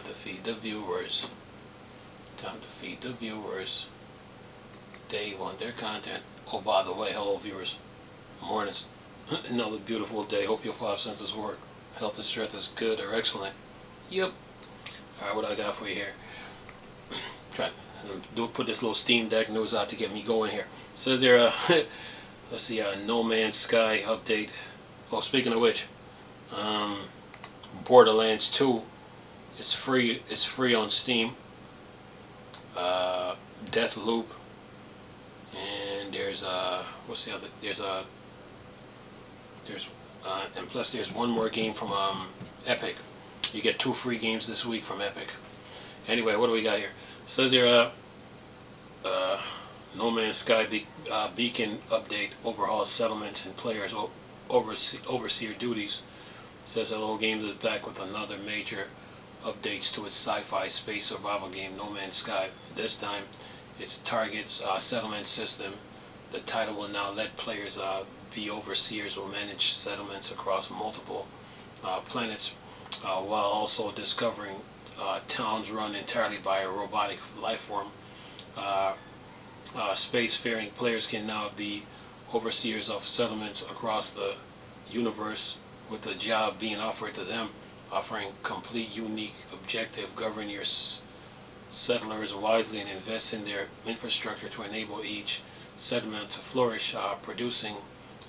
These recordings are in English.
to feed the viewers. Time to feed the viewers. They want their content. Oh, by the way, hello viewers. Mornings. Another beautiful day. Hope your five senses work. Health and strength is good or excellent. Yep. Alright, what I got for you here? Try to put this little Steam Deck news out to get me going here. It says here, let's see, No Man's Sky update. Oh, speaking of which, Borderlands 2, it's free on Steam. Deathloop, and there's what's the other? And plus there's one more game from Epic. You get 2 free games this week from Epic. Anyway, what do we got here? It says here, No Man's Sky Beacon update overhauls settlements and players overseer duties. It says Hello Games is back with another major updates to its sci-fi space survival game No Man's Sky. This time its targets settlement system. The title will now let players be overseers who manage settlements across multiple planets, while also discovering towns run entirely by a robotic life form. Spacefaring players can now be overseers of settlements across the universe, with the job being offered to them, offering complete unique objective. Govern your settlers wisely and invest in their infrastructure to enable each settlement to flourish, producing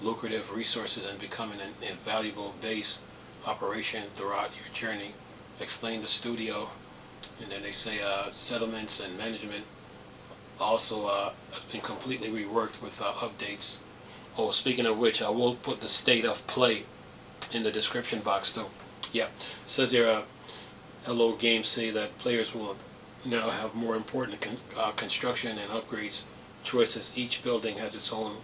lucrative resources and becoming an invaluable base operation throughout your journey. Explain the studio. And then they say settlements and management also has been completely reworked with updates. Oh, speaking of which, I will put the state of play in the description box too. Yeah, it says here, Hello Games say that players will now have more important construction and upgrades choices. Each building has its own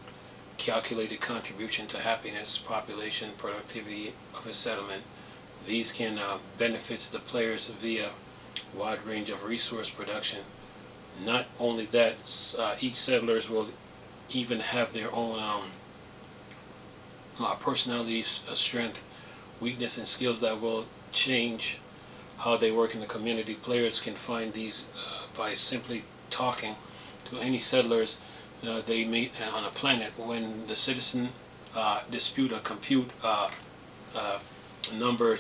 calculated contribution to happiness, population, productivity of a settlement. These can benefit the players via a wide range of resource production. Not only that, each settlers will even have their own personalities, strength, weakness, and skills that will change how they work in the community. Players can find these by simply talking to any settlers they meet on a planet. When the citizen dispute or compute number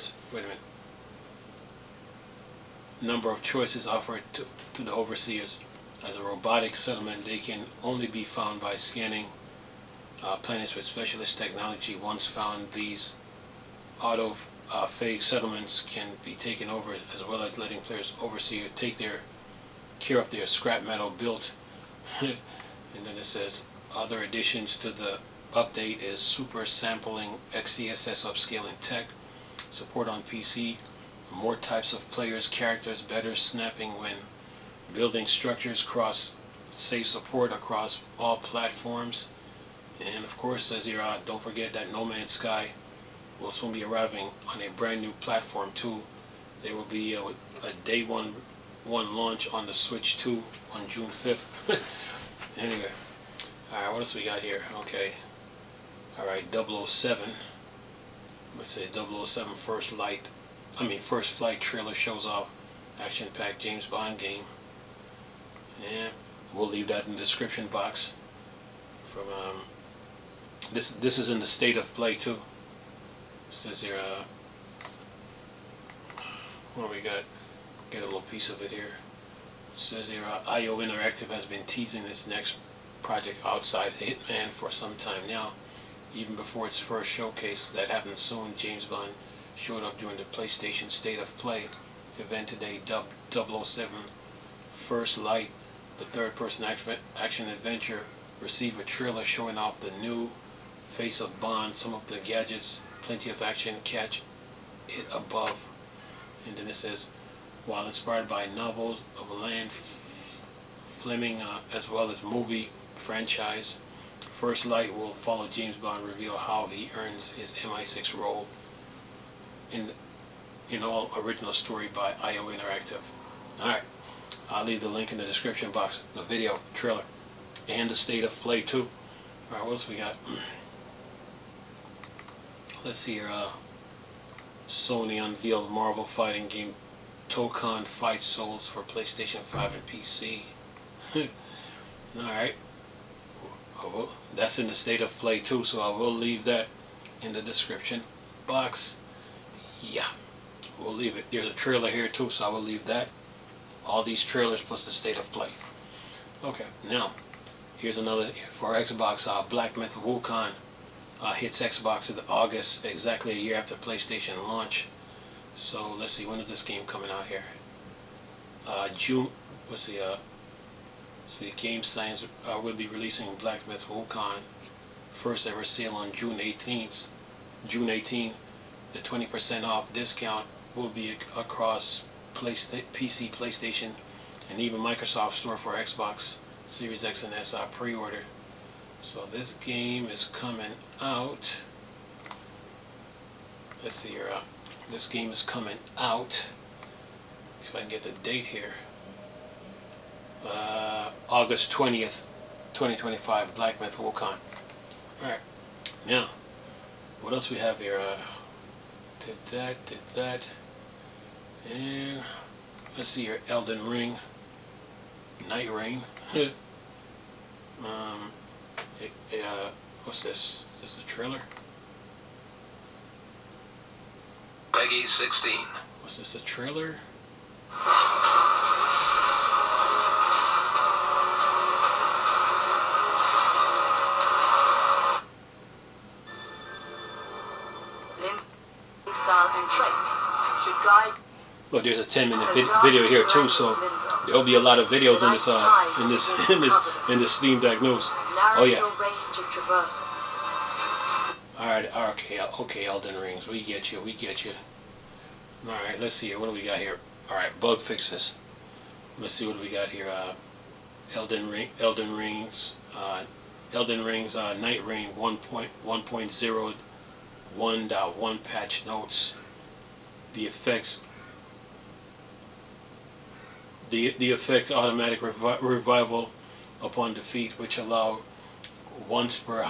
of choices offered to the overseers. As a robotic settlement, they can only be found by scanning planets with specialist technology. Once found, these autophage settlements can be taken over, as well as letting players oversee or take care of their scrap metal built. And then it says other additions to the update is super sampling, XCSS upscaling tech, support on PC, more types of players, characters, better snapping when building structures, cross-save support across all platforms. And of course, says here, don't forget that No Man's Sky will soon be arriving on a brand new platform too. There will be a day one launch on the Switch 2 on June 5th. Anyway, alright, what else we got here? Okay, alright, 007. Let's say 007 First Flight trailer shows off action-packed James Bond game. Yeah, we'll leave that in the description box. From this is in the state of play too. It says here, what do we got? Get a little piece of it here. It says here, IO Interactive has been teasing its next project outside Hitman for some time now. Even before its first showcase that happened soon, James Bond showed up during the PlayStation State of Play event today, dubbed 007 First Light. The third-person action adventure received a trailer showing off the new face of Bond, some of the gadgets, plenty of action. Catch it above. And then it says, while inspired by novels of Ian Fleming as well as movie franchise, First Light will follow James Bond reveal how he earns his MI6 role in all original story by IO Interactive. Alright, I'll leave the link in the description box, the video, trailer, and the state of play too. Alright, what else we got? Let's see here. Sony unveiled Marvel fighting game Tokon Fight Souls for PlayStation 5 and PC. Alright. That's in the state of play too, so I will leave that in the description box. Yeah, we'll leave it. There's a trailer here too, so I will leave that. All these trailers plus the state of play. Okay, now here's another for Xbox. Black Myth Wukong hits Xbox in August, exactly a year after PlayStation launch. So let's see, when is this game coming out here? June. What's the Game Science will be releasing Black Myth Wukong first ever sale on June 18th. June 18th. The 20% off discount will be across PC, PlayStation, and even Microsoft Store for Xbox Series X and S pre-order. So this game is coming out. Let's see here. This game is coming out. If I can get the date here. August 20th, 2025. Black Myth Wukong. Alright. Now, what else we have here? Did that. And let's see here. Elden Ring. Night Rain. What's this? Is this the trailer? Peggy 16. What's this, a trailer? Style and traits should guide. Well, there's a 10-minute video here too, so there'll be a lot of videos in this Steam Deck news. Oh yeah. Alright, okay, Elden Rings, we get you. Alright, let's see here, what do we got here? Alright, bug fixes. Let's see what we got here. Elden Rings Night Rain 1.1.01.1 patch notes. The effects automatic revival upon defeat, which allow once per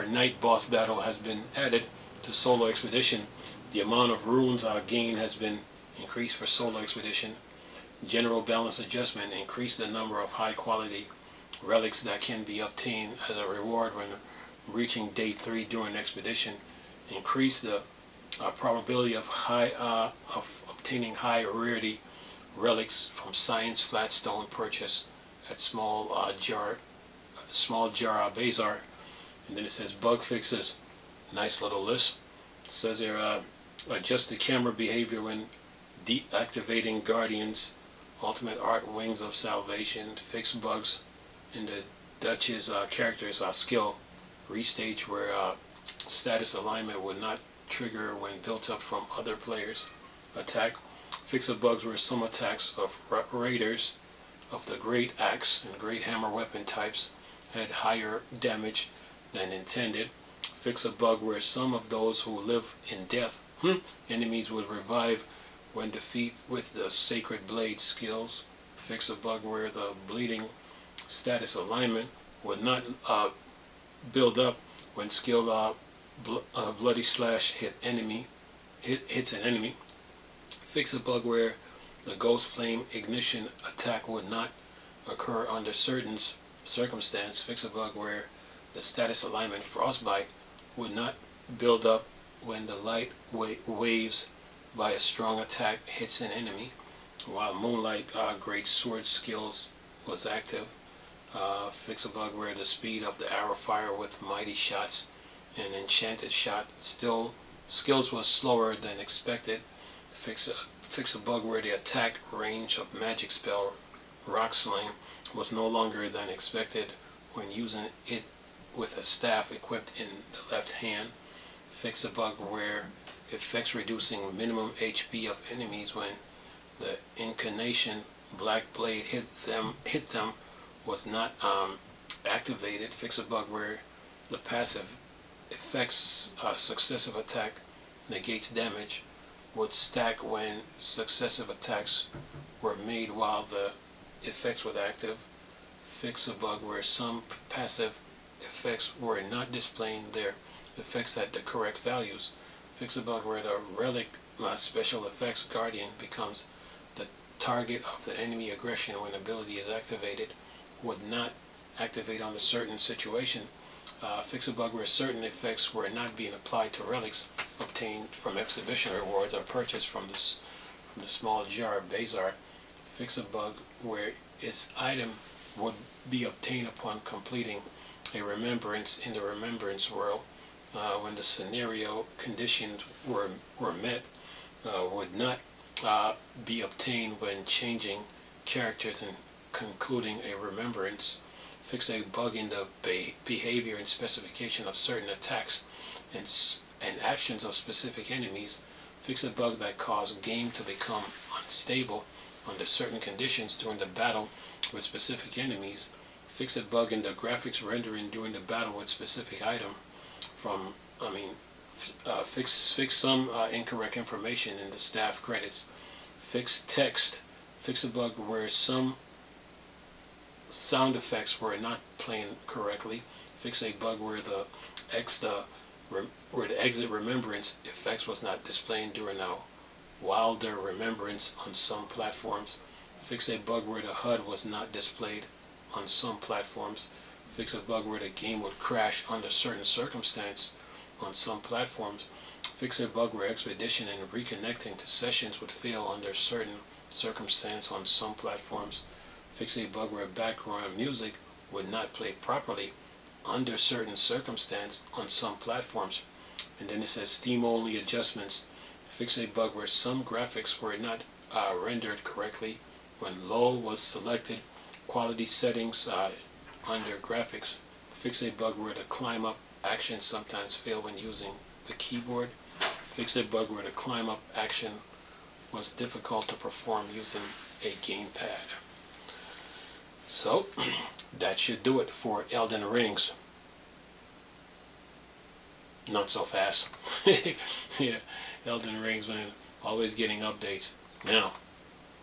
night boss battle, has been added to solo expedition. The amount of runes gained has been increased for solo expedition. General balance adjustment: increase the number of high quality relics that can be obtained as a reward when reaching day 3 during expedition. Increase the probability of obtaining high rarity relics from Science Flatstone purchase at small jar bazar. And then it says bug fixes. Nice little list. It says here adjust the camera behavior when deactivating Guardians Ultimate Art Wings of Salvation. Fix bugs in the Duchess character's skill restage where status alignment would not trigger when built up from other players' attack. Fix the bugs where some attacks of raiders of the Great Axe and Great Hammer weapon types had higher damage than intended. Fix a bug where some of those who live in death enemies would revive when defeat with the Sacred Blade skills. Fix a bug where the bleeding status alignment would not build up when skill Bloody Slash hits an enemy. Fix a bug where the Ghost Flame Ignition attack would not occur under certain circumstance. Fix a bug where the status alignment Frostbite would not build up when the light waves by a strong attack hits an enemy, while Moonlight Great Sword skills was active. Fix a bug where the speed of the arrow fire with mighty shots and enchanted shot skills was slower than expected. Fix a bug where the attack range of magic spell Rock Sling was no longer than expected when using it with a staff equipped in the left hand. Fix a bug where effects reducing minimum HP of enemies when the incarnation Black Blade hit them was not activated. Fix a bug where the passive effects successive attack negates damage would stack when successive attacks were made while the effects were active. Fix a bug where some passive effects were not displaying their effects at the correct values. Fix a bug where the relic special effects Guardian becomes the target of the enemy aggression when ability is activated would not activate on a certain situation. Fix a bug where certain effects were not being applied to relics obtained from exhibition rewards or purchased from the small jar of Bazar. Fix a bug where its item would be obtained upon completing a remembrance in the remembrance world. When the scenario conditions were met, would not be obtained when changing characters and concluding a remembrance. Fix a bug in the behavior and specification of certain attacks and actions of specific enemies. Fix a bug that caused game to become unstable under certain conditions during the battle with specific enemies. Fix a bug in the graphics rendering during the battle with specific item. Fix some incorrect information in the staff credits. Fix text. Fix a bug where some sound effects were not playing correctly. Fix a bug where the exit remembrance effects was not displaying during a wilder remembrance on some platforms. Fix a bug where the HUD was not displayed on some platforms. Fix a bug where the game would crash under certain circumstances on some platforms. Fix a bug where expedition and reconnecting to sessions would fail under certain circumstances on some platforms. Fix a bug where background music would not play properly under certain circumstances on some platforms. And then it says Steam only adjustments. Fix a bug where some graphics were not rendered correctly when low was selected. Quality settings under graphics. Fix a bug where the climb up action sometimes fail when using the keyboard. Fix a bug where the climb up action was difficult to perform using a gamepad. So that should do it for Elden Rings. Not so fast. Yeah, Elden Rings, man, always getting updates. Now,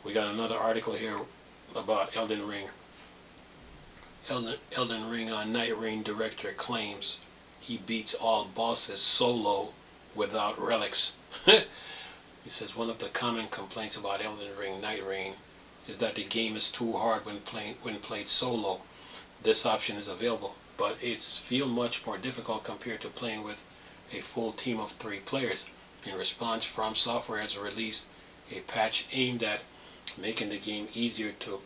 we got another article here about Elden Ring. Elden Ring Night Rain director claims he beats all bosses solo without relics. He says one of the common complaints about Elden Ring Night Rain is that the game is too hard when played solo. This option is available, but it's feel much more difficult compared to playing with a full team of 3 players. In response, From Software has released a patch aimed at making the game easier to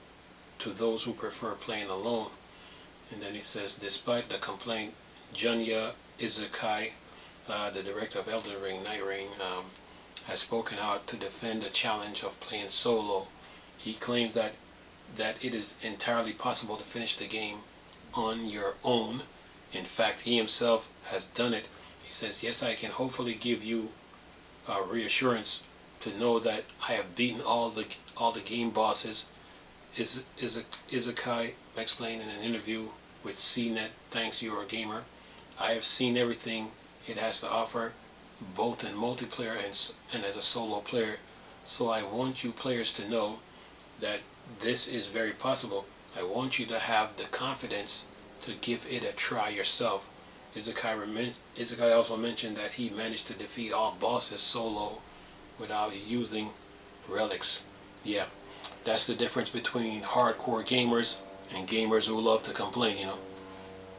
those who prefer playing alone. And then he says, despite the complaint, Junya Izukai, the director of Elden Ring Night Rain, has spoken out to defend the challenge of playing solo. He claims that it is entirely possible to finish the game on your own. In fact, he himself has done it. He says, yes, I can hopefully give you reassurance to know that I have beaten all the game bosses. Izukai explained in an interview with CNET, Thanks You're a Gamer. I have seen everything it has to offer, both in multiplayer and as a solo player. So I want you players to know that this is very possible. I want you to have the confidence to give it a try yourself. Izukai also mentioned that he managed to defeat all bosses solo without using relics. Yeah, that's the difference between hardcore gamers and gamers who love to complain, you know.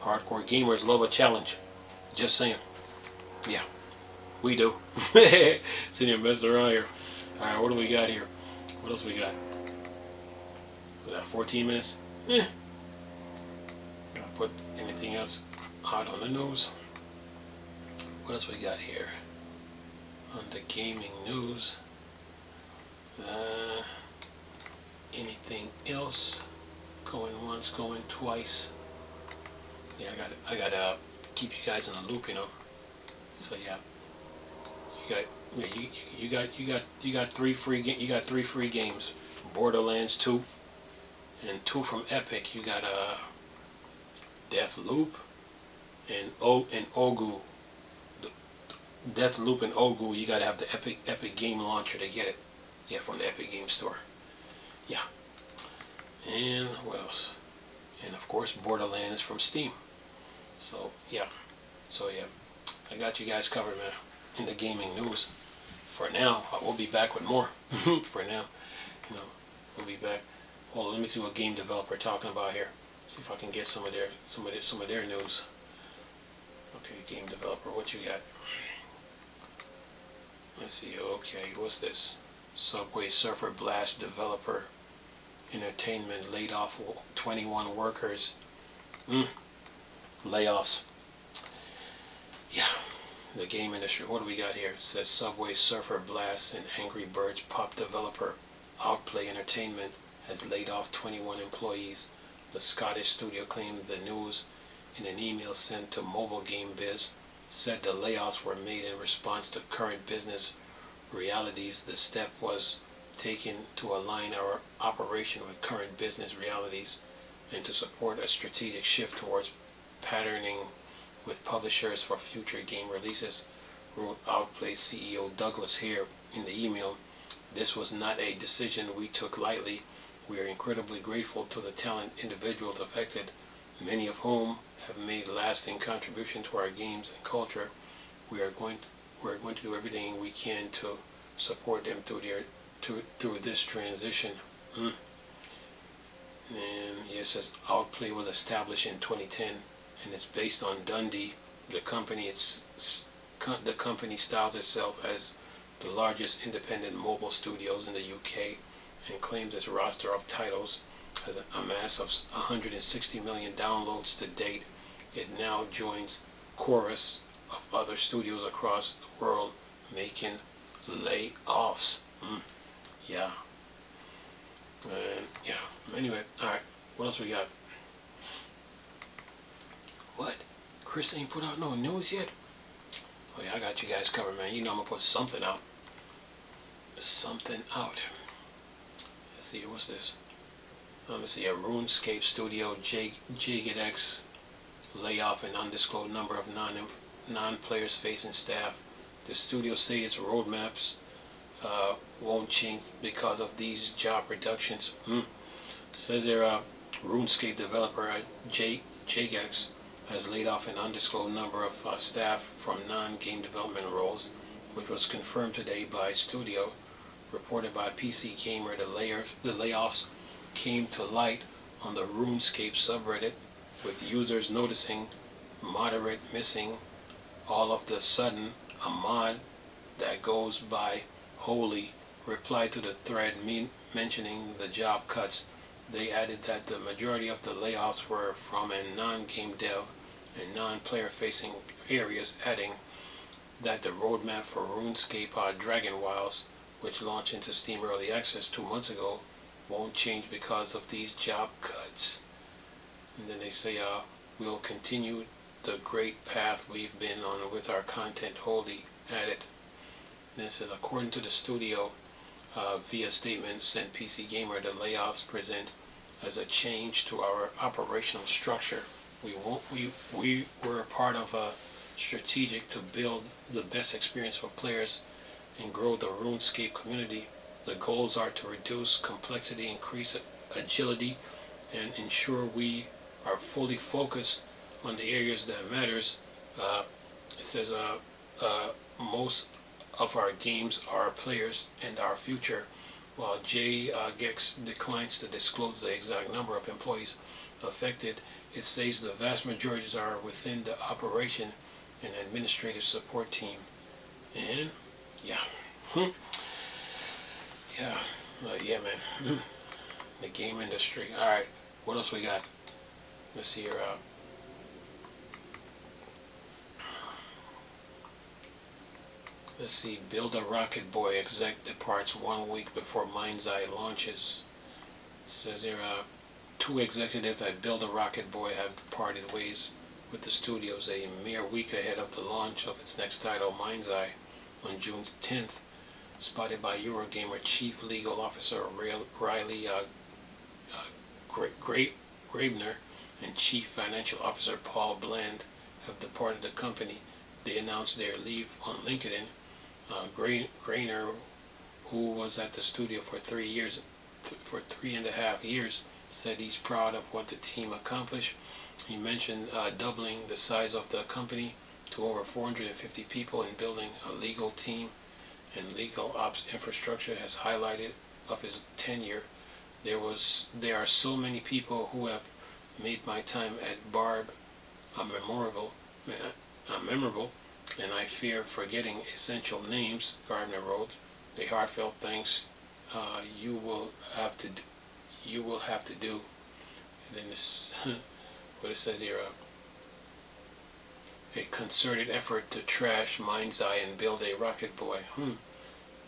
Hardcore gamers love a challenge. Just saying. Yeah, we do. Sitting here messing around here. Alright, what do we got here? What else we got? We got 14 minutes? Gotta put anything else out on the news. What else we got here? On the gaming news. Anything else? Going once, going twice. Yeah, I gotta keep you guys in the loop, you know. So yeah, you got three free games. Borderlands 2 and 2 from Epic. You got Deathloop and Ogu. Deathloop and Ogu. You gotta have the Epic Game Launcher to get it. Yeah, from the Epic Game Store. Yeah. And what else? And of course, Borderlands from Steam. So yeah, I got you guys covered, man, in the gaming news. For now, I will be back with more. For now, you know, we'll be back. Hold on, let me see what game developer talking about here. See if I can get some of their news. Okay, game developer, what you got? Let's see. Okay, what's this? Subway Surfer Blast developer entertainment laid off 21 workers. Layoffs. Yeah, the game industry. What do we got here? It says Subway Surfer Blast and Angry Birds pop developer Outplay Entertainment has laid off 21 employees. The Scottish studio claimed the news in an email sent to Mobile Game Biz, said the layoffs were made in response to current business realities. The step was taken to align our operation with current business realities and to support a strategic shift towards patterning with publishers for future game releases, wrote Outplay CEO Douglas Hare in the email. This was not a decision we took lightly. We are incredibly grateful to the talented individuals affected, many of whom have made lasting contribution to our games and culture. We're going to do everything we can to support them through this transition. And it says Outplay was established in 2010 and it's based on Dundee. The company styles itself as the largest independent mobile studios in the UK and claims its roster of titles has a mass of 160 million downloads to date. It now joins chorus of other studios across the world making layoffs. Yeah. Anyway, alright. What else we got? What? Chris ain't put out no news yet? Oh yeah, I got you guys covered, man. You know I'm gonna put something out. Let's see, what's this? Let me see, a RuneScape studio, Jagged X, layoff an undisclosed number of non-players facing staff. The studio say its roadmaps won't change because of these job reductions. Says their RuneScape developer Jagex has laid off an undisclosed number of staff from non-game development roles, which was confirmed today by studio. Reported by PC Gamer, the layoffs came to light on the RuneScape subreddit, with users noticing moderate missing. All of the sudden, a mod that goes by Holy replied to the thread mentioning the job cuts. They added that the majority of the layoffs were from a non-game dev and non-player facing areas, adding that the roadmap for RuneScape Dragon Wilds, which launched into Steam Early Access 2 months ago, won't change because of these job cuts. And then they say, we'll continue the great path we've been on with our content, Holy added. This says, according to the studio, via statement sent PC Gamer, the layoffs present as a change to our operational structure. We were a part of a strategic to build the best experience for players and grow the RuneScape community. The goals are to reduce complexity, increase agility, and ensure we are fully focused on the areas that matters. It says most of our games are players and our future. While Jagex declines to disclose the exact number of employees affected, it says the vast majorities are within the operation and administrative support team. And yeah, yeah, man. The game industry. All right, what else we got? Let's see here. Let's see. Build a Rocket Boy exec departs 1 week before Mind's Eye launches. It says here, 2 executives at Build a Rocket Boy have departed ways with the studios a mere week ahead of the launch of its next title, Mind's Eye, on June 10th. Spotted by Eurogamer Chief Legal Officer Riley Grabner and Chief Financial Officer Paul Bland have departed the company. They announced their leave on LinkedIn. Grainer, who was at the studio for 3.5 years, said he's proud of what the team accomplished. He mentioned doubling the size of the company to over 450 people and building a legal team and legal ops infrastructure has highlighted of his tenure. There are so many people who have made my time at Barb memorable, and I fear forgetting essential names, Gardner wrote. A heartfelt thanks you will have to do. And then this, what it says here, a concerted effort to trash Mind's Eye and build a rocket boy.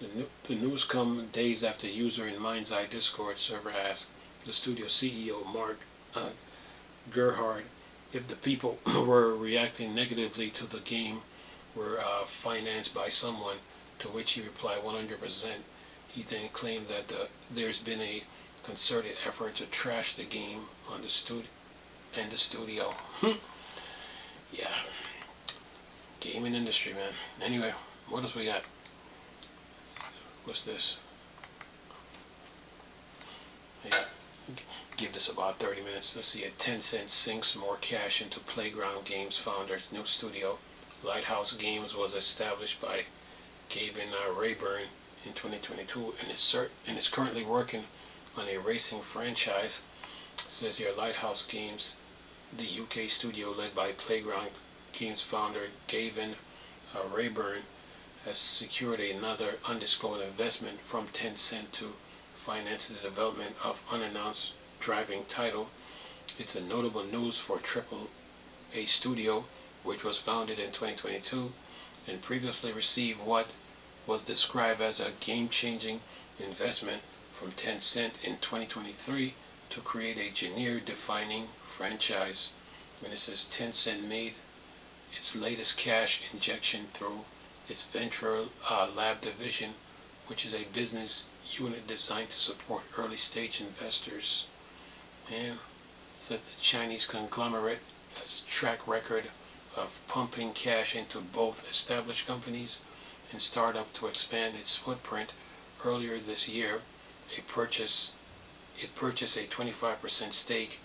The news come days after user in Mind's Eye Discord server asked the studio CEO Mark Gerhard if the people were reacting negatively to the game were financed by someone, to which he replied 100%. He then claimed that there's been a concerted effort to trash the game on the studio. Yeah, gaming industry, man. Anyway, what else we got? What's this? Yeah, give this about 30 minutes. Let's see. 10 Cent sinks more cash into Playground Games founder's new studio. Lighthouse Games was established by Gavin Rayburn in 2022 and is currently working on a racing franchise. It says here, Lighthouse Games, the UK studio led by Playground Games founder Gavin Rayburn, has secured another undisclosed investment from 10 Cent to finance the development of unannounced driving title. It's a notable news for AAA studio, which was founded in 2022 and previously received what was described as a game-changing investment from 10 Cent in 2023 to create a genre-defining franchise. When it says 10 Cent made its latest cash injection through its Venture Lab division, which is a business unit designed to support early-stage investors. And it says the Chinese conglomerate has track record of pumping cash into both established companies and startup to expand its footprint. Earlier this year, it purchased a 25% stake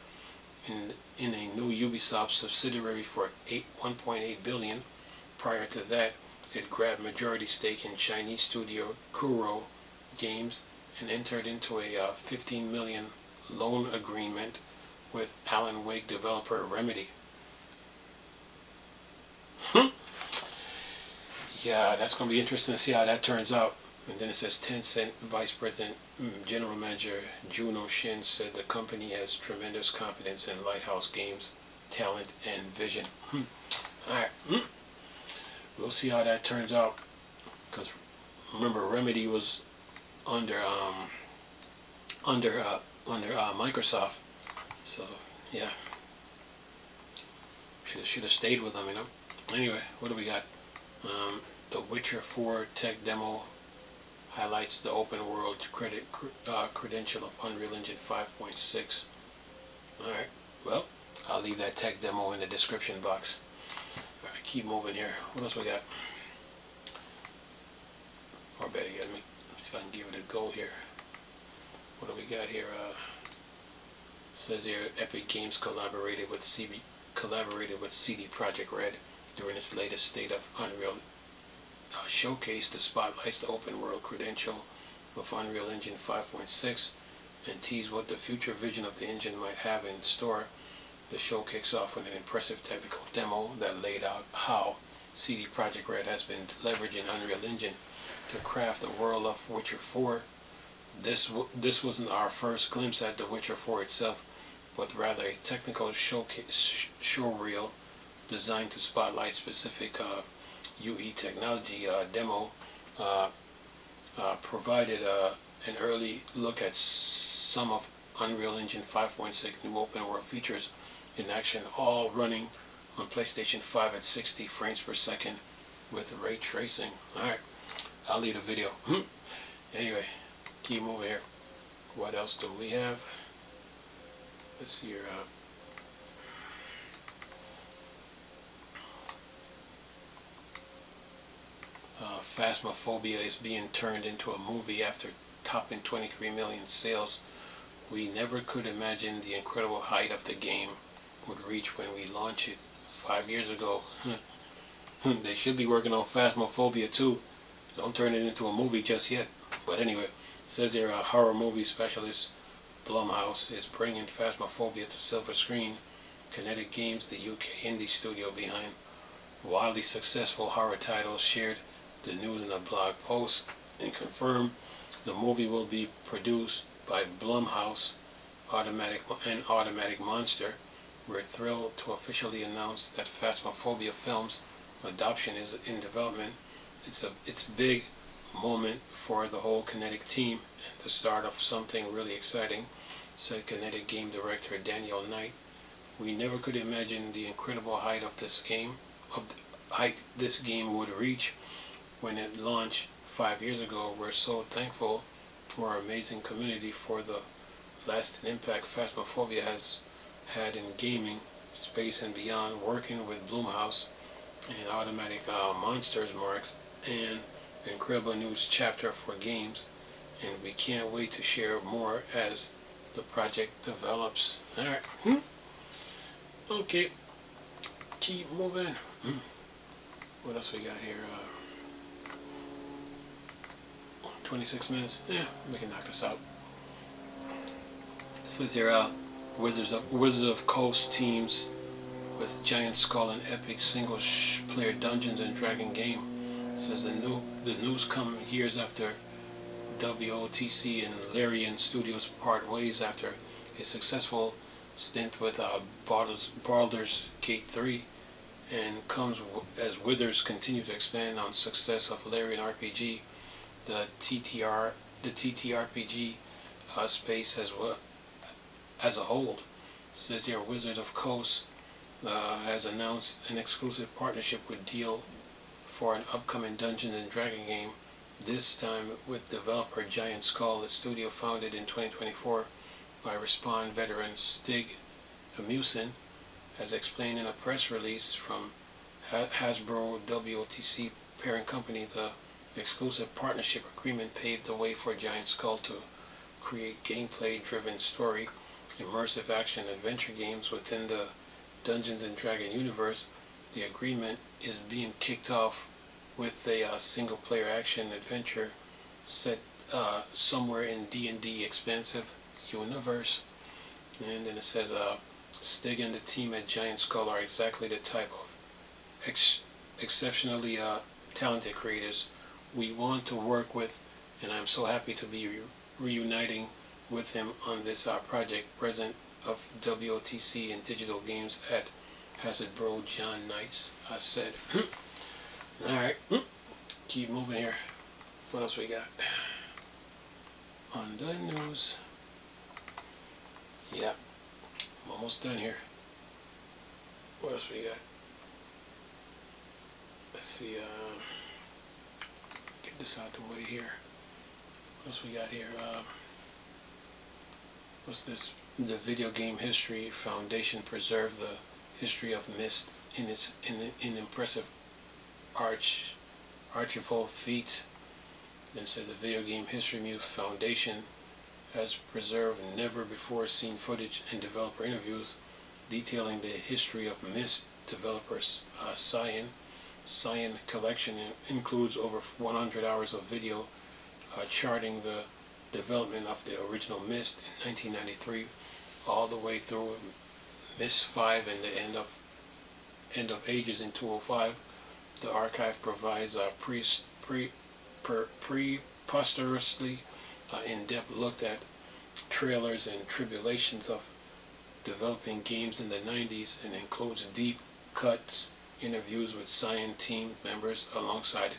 in a new Ubisoft subsidiary for $1.8 billion. Prior to that, it grabbed majority stake in Chinese studio Kuro Games and entered into a $15 million loan agreement with Alan Wake developer Remedy. Yeah, that's going to be interesting to see how that turns out. And then it says 10 Cent Vice President General Manager Juno Shin said the company has tremendous confidence in Lighthouse Games' talent and vision. Alright, we'll see how that turns out. Because remember, Remedy was under Microsoft. So yeah, should have stayed with them, you know. Anyway, what do we got? The Witcher 4 tech demo highlights the open world credential of Unreal Engine 5.6. Alright, well, I'll leave that tech demo in the description box. Alright, keep moving here. What else we got? Or better yet, let me see if I can give it a go here. What do we got here? Says here, Epic Games collaborated with CD Projekt Red during its latest State of Unreal showcase to spotlight the open world credential of Unreal Engine 5.6 and tease what the future vision of the engine might have in store. The show kicks off with an impressive technical demo that laid out how CD Projekt Red has been leveraging Unreal Engine to craft the world of Witcher 4. This wasn't our first glimpse at The Witcher 4 itself, but rather a technical showreel designed to spotlight specific UE technology. Demo provided an early look at some of Unreal Engine 5.6 new open world features in action, all running on PlayStation 5 at 60 frames per second with ray tracing. Alright, I'll leave the video. Anyway, keep moving here. What else do we have? Let's see here. Phasmophobia is being turned into a movie after topping 23 million sales. We never could imagine the incredible height of the game would reach when we launched it 5 years ago. They should be working on Phasmophobia too. Don't turn it into a movie just yet. But anyway, it says here a horror movie specialist Blumhouse is bringing Phasmophobia to silver screen. Kinetic Games, the UK indie studio behind wildly successful horror titles, shared the news in a blog post and confirmed the movie will be produced by Blumhouse and Automatic Monster. We're thrilled to officially announce that Phasmophobia Films adoption is in development. It's a big moment for the whole Kinetic team and the start of something really exciting, said Kinetic game director Daniel Knight. We never could imagine the incredible height this game would reach when it launched 5 years ago. We're so thankful to our amazing community for the lasting impact Phasmophobia has had in gaming, space and beyond. Working with Blumhouse and Automatic Monsters marks an incredible news chapter for games, and we can't wait to share more as the project develops. Alright. Okay. Keep moving. What else we got here? 26 minutes. Yeah, we can knock this out. It says here, Wizards of Coast teams with Giant Skull and epic single-player Dungeons and Dragon game. It says the news come years after WOTC and Larian Studios part ways after a successful stint with Baldur's Gate 3, and comes as Wizards continue to expand on success of Larian RPG, the TTRPG space as a whole. It says here Wizards of Coast has announced an exclusive partnership with Deal for an upcoming Dungeons and Dragon game, this time with developer Giant Skull, a studio founded in 2024 by Respawn veteran Stig Amusin, as explained in a press release from Hasbro WOTC parent company. The exclusive partnership agreement paved the way for Giant Skull to create gameplay-driven story, immersive action-adventure games within the Dungeons and Dragon universe. The agreement is being kicked off with a single-player action-adventure set somewhere in D&D expansive universe. And then it says Stig and the team at Giant Skull are exactly the type of exceptionally talented creators we want to work with, and I'm so happy to be reuniting with him on this project. President of WOTC and digital games at Hasbro, John Knights, said. Alright, keep moving here. What else we got? On the news. Yeah, I'm almost done here. What else we got? Let's see, get this out the way here. What else we got here? What's this? The Video Game History Foundation preserved the history of Myst in impressive archival feat. Then said the Video Game History Foundation has preserved never before seen footage and developer interviews detailing the history of Myst developers. Cyan collection includes over 100 hours of video charting the development of the original Myst in 1993 all the way through Myst 5 and the end of Ages in 2005. The archive provides a preposterously in-depth look at trailers and tribulations of developing games in the 90s, and includes deep cuts, interviews with Cyan team members, alongside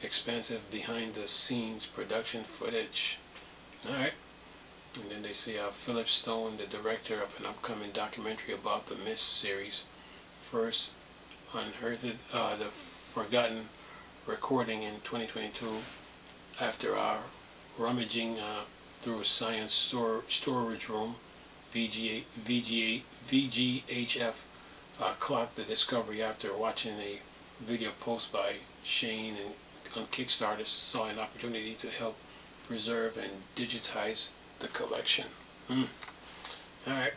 expansive behind-the-scenes production footage. Alright, and then they say Philip Stone, the director of an upcoming documentary about the Myst series, first unearthed the forgotten recording in 2022 after rummaging through a Cyan storage room. VGHF clocked the discovery after watching a video post by Shane on Kickstarter, saw an opportunity to help preserve and digitize the collection. Alright,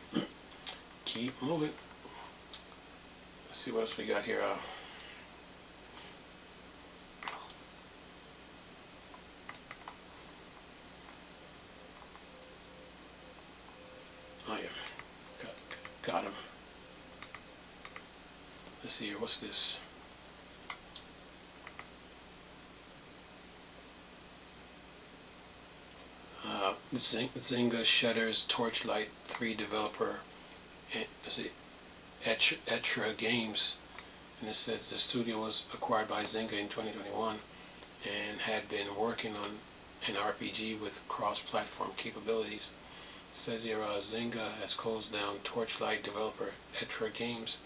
keep moving. Let's see what else we got here. Oh yeah, got him. Let's see here, what's this? Zynga shutters Torchlight 3 developer, Etra Games, and it says the studio was acquired by Zynga in 2021 and had been working on an RPG with cross-platform capabilities. It says here Zynga has closed down Torchlight developer Etra Games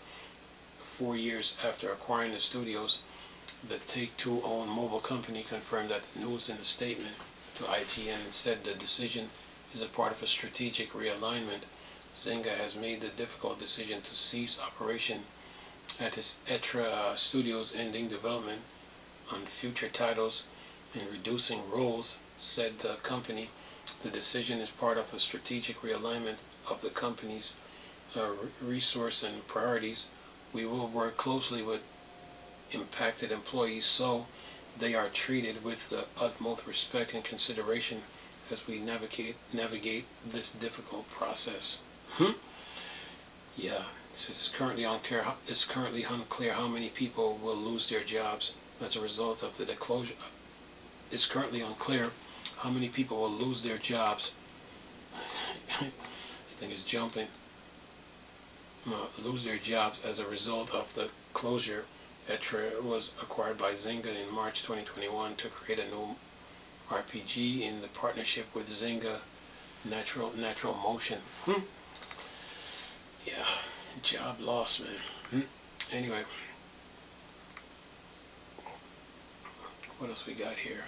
4 years after acquiring the studios. The Take-Two-owned mobile company confirmed that news in a statement to IGN and said the decision is a part of a strategic realignment. Zynga has made the difficult decision to cease operation at its Etra studios, ending development on future titles and reducing roles, said the company. The decision is part of a strategic realignment of the company's resource and priorities. We will work closely with impacted employees so they are treated with the utmost respect and consideration as we navigate this difficult process. Yeah, it says it's currently unclear how many people will lose their jobs as a result of the closure. It's currently unclear how many people will lose their jobs. This thing is jumping. Lose their jobs as a result of the closure. Etra was acquired by Zynga in March 2021 to create a new RPG in the partnership with Zynga Natural Motion. Yeah, job loss, man. Anyway, what else we got here?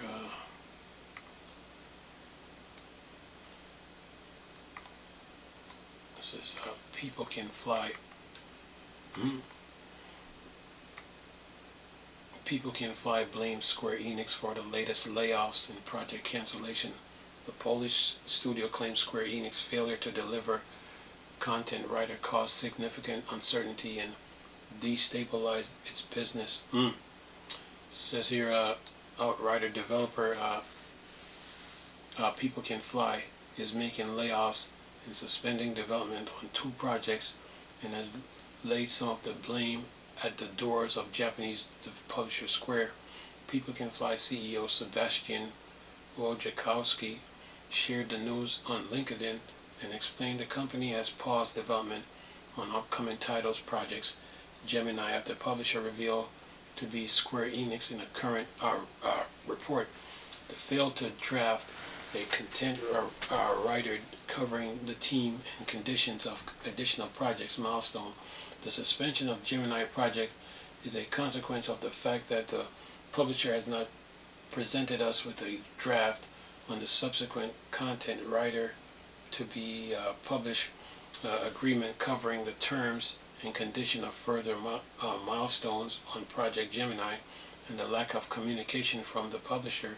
This is People Can Fly. People Can Fly blames Square Enix for the latest layoffs and project cancellation. The Polish studio claims Square Enix failure to deliver content writer caused significant uncertainty and destabilized its business. Says here, Outrider developer People Can Fly is making layoffs and suspending development on 2 projects and has laid some of the blame at the doors of Japanese publisher Square. People Can Fly CEO Sebastian Wojciechowski shared the news on LinkedIn and explained the company has paused development on upcoming titles projects Gemini after publisher revealed to be Square Enix in a current report. They failed to draft a content writer covering the team and conditions of additional projects milestone. The suspension of Gemini project is a consequence of the fact that the publisher has not presented us with a draft on the subsequent content writer to be published agreement covering the terms and condition of further milestones on Project Gemini, and the lack of communication from the publisher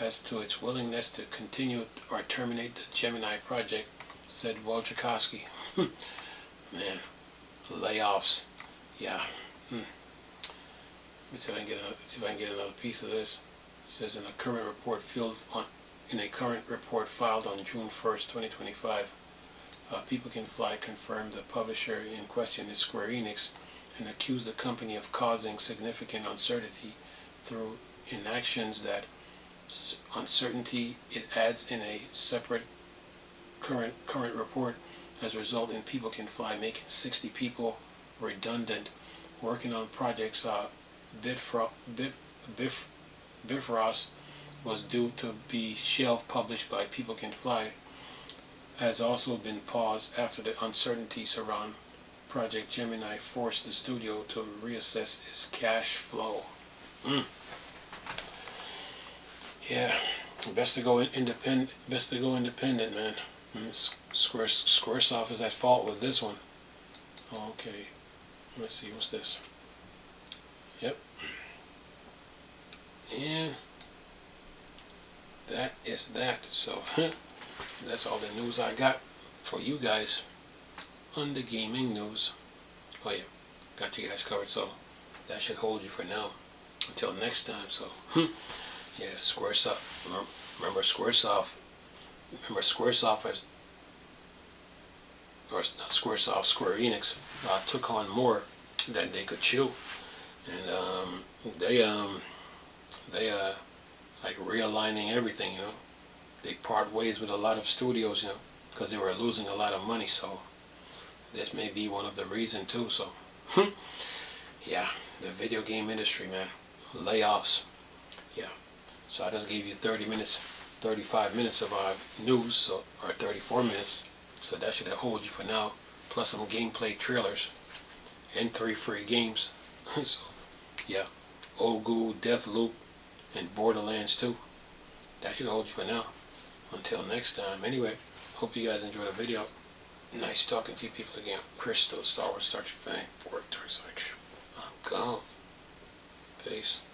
as to its willingness to continue or terminate the Gemini project, said Wojciechowski. Man, layoffs. Yeah. Let me see if I can get another piece of this. It says in a current report filed on June 1st, 2025, People Can Fly confirmed the publisher in question is Square Enix and accused the company of causing significant uncertainty through inactions. That uncertainty it adds in a separate current report has resulted in People Can Fly making 60 people redundant working on projects. Bifrost was due to be shelf published by People Can Fly has also been paused after the uncertainty surrounding Project Gemini forced the studio to reassess its cash flow. Yeah, best to go independent, man. Squaresoft is at fault with this one. Okay, let's see, what's this? Yep. And that is that. So that's all the news I got for you guys on the gaming news. Oh yeah, got you guys covered, so that should hold you for now until next time. So yeah, Squaresoft. Remember Squaresoft has or not Squaresoft, Square Enix, took on more than they could chew, and they like realigning everything, you know. They part ways with a lot of studios, you know, because they were losing a lot of money. So this may be one of the reasons too. So yeah, the video game industry, man, layoffs. Yeah. So I just gave you 30 minutes, 35 minutes of news, so, or 34 minutes. So that should hold you for now, plus some gameplay trailers and 3 free games. So yeah, Old Ghoul, Deathloop, and Borderlands 2. That should hold you for now. Until next time. Anyway, hope you guys enjoyed the video. Nice talking to you people again. Crystal, Star Wars, Star Trek thing. I'm gone. Peace.